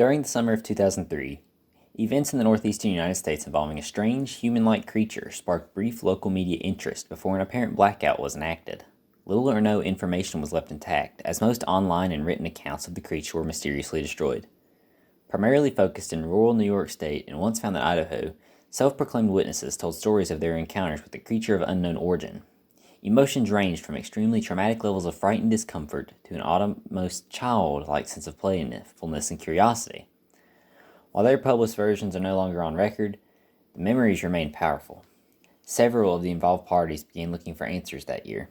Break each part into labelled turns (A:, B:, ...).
A: During the summer of 2003, events in the northeastern United States involving a strange, human-like creature sparked brief local media interest before an apparent blackout was enacted. Little or no information was left intact, as most online and written accounts of the creature were mysteriously destroyed. Primarily focused in rural New York State and once found in Idaho, self-proclaimed witnesses told stories of their encounters with a creature of unknown origin. Emotions ranged from extremely traumatic levels of fright and discomfort to an almost childlike sense of playfulness and curiosity. While their published versions are no longer on record, the memories remain powerful. Several of the involved parties began looking for answers that year.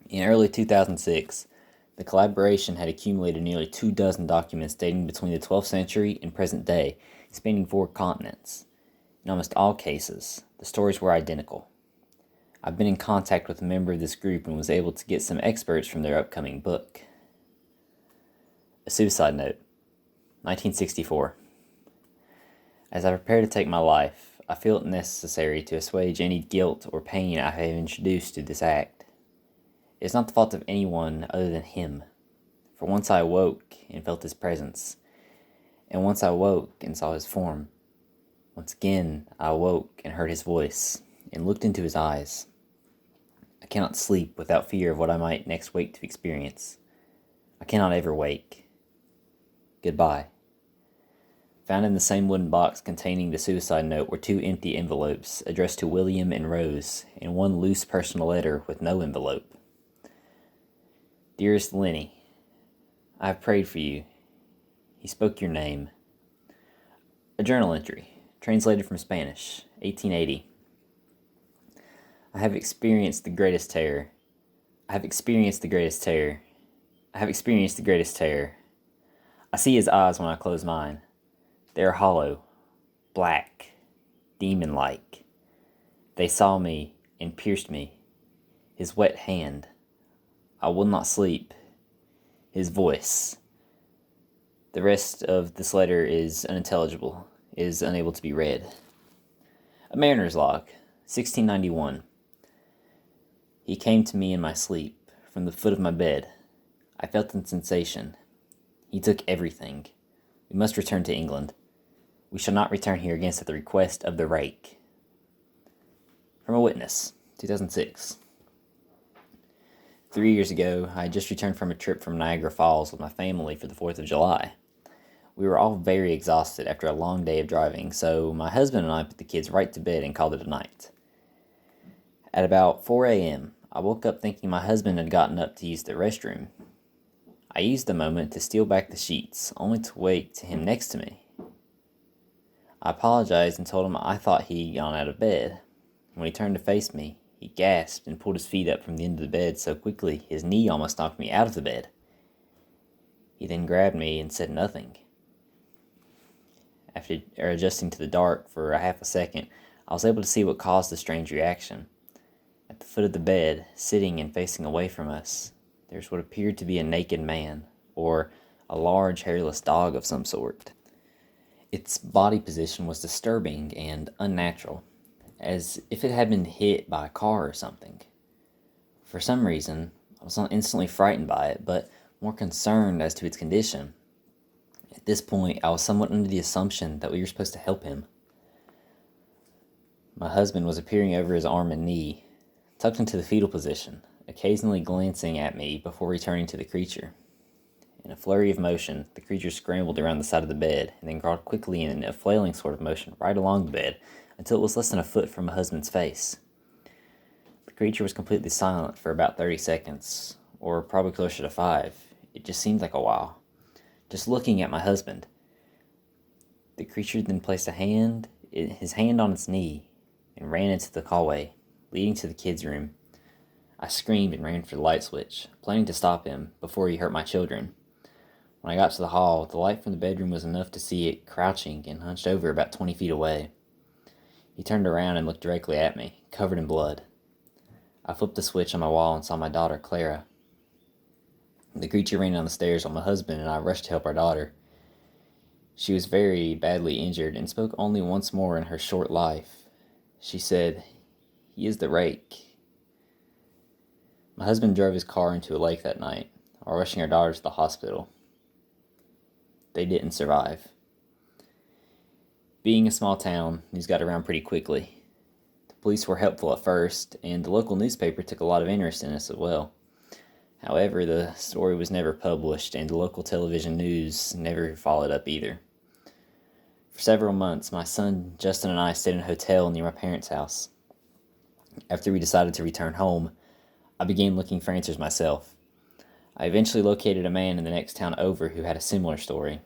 A: In early 2006, the collaboration had accumulated nearly 24 documents dating between the 12th century and present day, spanning 4 continents. In almost all cases, the stories were identical. I've been in contact with a member of this group and was able to get some experts from their upcoming book. A suicide note, 1964. As I prepare to take my life, I feel it necessary to assuage any guilt or pain I have introduced to this act. It is not the fault of anyone other than him, for once I awoke and felt his presence, and once I awoke and saw his form. Once again I awoke and heard his voice, and looked into his eyes. I cannot sleep without fear of what I might next wake to experience. I cannot ever wake. Goodbye. Found in the same wooden box containing the suicide note were 2 empty envelopes addressed to William and Rose, and 1 loose personal letter with no envelope. Dearest Lenny, I have prayed for you. He spoke your name. A journal entry, translated from Spanish, 1880. I have experienced the greatest terror. I have experienced the greatest terror. I have experienced the greatest terror. I see his eyes when I close mine. They are hollow, black, demon-like. They saw me and pierced me. His wet hand. I will not sleep. His voice. The rest of this letter is unintelligible, is unable to be read. A mariner's log, 1691. He came to me in my sleep, from the foot of my bed. I felt the sensation. He took everything. We must return to England. We shall not return here against the request of the Rake. From a witness, 2006. 3 years ago, I had just returned from a trip from Niagara Falls with my family for the 4th of July. We were all very exhausted after a long day of driving, so my husband and I put the kids right to bed and called it a night. At about 4 a.m., I woke up thinking my husband had gotten up to use the restroom. I used the moment to steal back the sheets, only to wake to him next to me. I apologized and told him I thought he had gone out of bed. When he turned to face me, he gasped and pulled his feet up from the end of the bed so quickly his knee almost knocked me out of the bed. He then grabbed me and said nothing. After adjusting to the dark for a half a second, I was able to see what caused the strange reaction. At the foot of the bed, sitting and facing away from us, there's what appeared to be a naked man, or a large hairless dog of some sort. Its body position was disturbing and unnatural, as if it had been hit by a car or something. For some reason, I was not instantly frightened by it, but more concerned as to its condition. At this point, I was somewhat under the assumption that we were supposed to help him. My husband was peering over his arm and knee, tucked into the fetal position, occasionally glancing at me before returning to the creature. In a flurry of motion, the creature scrambled around the side of the bed, and then crawled quickly in a flailing sort of motion right along the bed, until it was less than a foot from my husband's face. The creature was completely silent for about 30 seconds, or probably closer to 5. It just seemed like a while. Just looking at my husband. The creature then placed his hand on its knee, and ran into the hallway, leading to the kids' room. I screamed and ran for the light switch, planning to stop him before he hurt my children. When I got to the hall, the light from the bedroom was enough to see it crouching and hunched over about 20 feet away. He turned around and looked directly at me, covered in blood. I flipped the switch on my wall and saw my daughter, Clara. The creature ran down the stairs while my husband and I rushed to help our daughter. She was very badly injured and spoke only once more in her short life. She said, "He is the Rake." My husband drove his car into a lake that night, while rushing our daughter to the hospital. they didn't survive. Being a small town, news got around pretty quickly. The police were helpful at first, and the local newspaper took a lot of interest in us as well. However, the story was never published, and the local television news never followed up either. For several months, my son Justin and I stayed in a hotel near my parents' house. After we decided to return home, I began looking for answers myself. I eventually located a man in the next town over who had a similar story.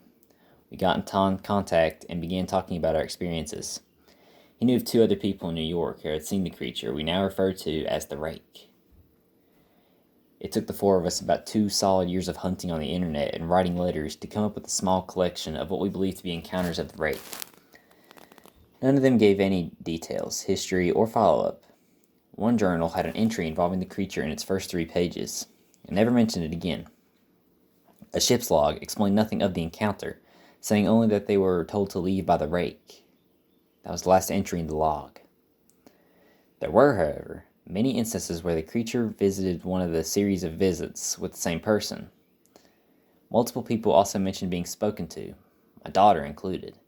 A: We got in contact and began talking about our experiences. He knew of 2 other people in New York who had seen the creature we now refer to as the Rake. It took the 4 of us about 2 solid years of hunting on the internet and writing letters to come up with a small collection of what we believed to be encounters of the Rake. None of them gave any details, history, or follow-up. One journal had an entry involving the creature in its first 3 pages, and never mentioned it again. A ship's log explained nothing of the encounter, saying only that they were told to leave by the Rake. That was the last entry in the log. There were, however, many instances where the creature visited one of the series of visits with the same person. Multiple people also mentioned being spoken to, my daughter included.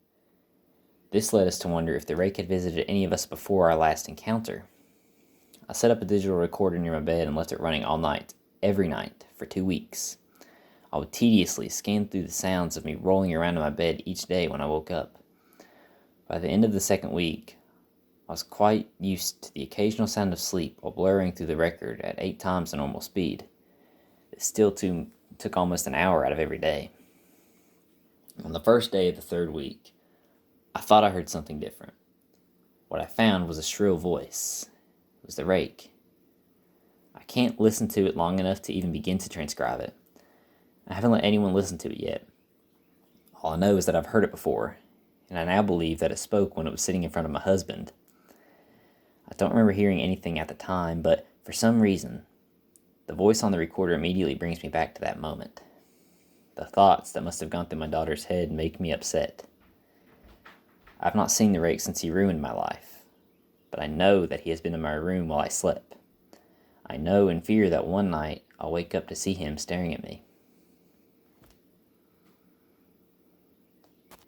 A: This led us to wonder if the Rake had visited any of us before our last encounter. I set up a digital recorder near my bed and left it running all night, every night, for 2 weeks. I would tediously scan through the sounds of me rolling around in my bed each day when I woke up. By the end of the 2nd week, I was quite used to the occasional sound of sleep while blurring through the record at 8 times the normal speed. It still took almost an hour out of every day. On the first day of the 3rd week, I thought I heard something different. What I found was a shrill voice. It was the Rake. I can't listen to it long enough to even begin to transcribe it. I haven't let anyone listen to it yet. All I know is that I've heard it before, and I now believe that it spoke when it was sitting in front of my husband. I don't remember hearing anything at the time, but for some reason, the voice on the recorder immediately brings me back to that moment. The thoughts that must have gone through my daughter's head make me upset. I've not seen the Rake since he ruined my life, but I know that he has been in my room while I slept. I know and fear that one night I'll wake up to see him staring at me.